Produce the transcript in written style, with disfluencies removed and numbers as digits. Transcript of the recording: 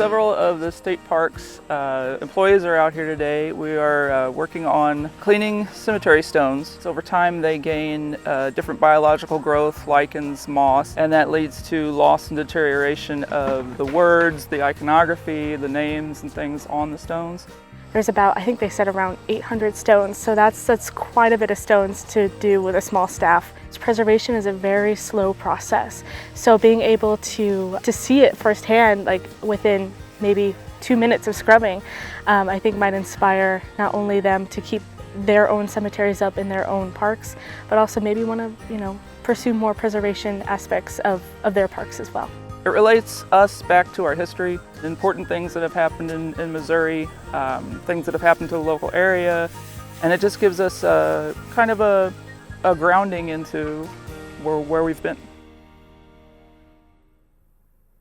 Several of the state parks employees are out here today. We are working on cleaning cemetery stones. So over time they gain different biological growth, lichens, moss, and that leads to loss and deterioration of the words, the iconography, the names and things on the stones. There's about, I think they said around 800 stones, so that's quite a bit of stones to do with a small staff. Preservation is a very slow process, so being able to see it firsthand, like within maybe 2 minutes of scrubbing, I think might inspire not only them to keep their own cemeteries up in their own parks, but also maybe want to, pursue more preservation aspects of their parks as well. It relates us back to our history, important things that have happened in Missouri, things that have happened to the local area, and it just gives us kind of a grounding into where we've been.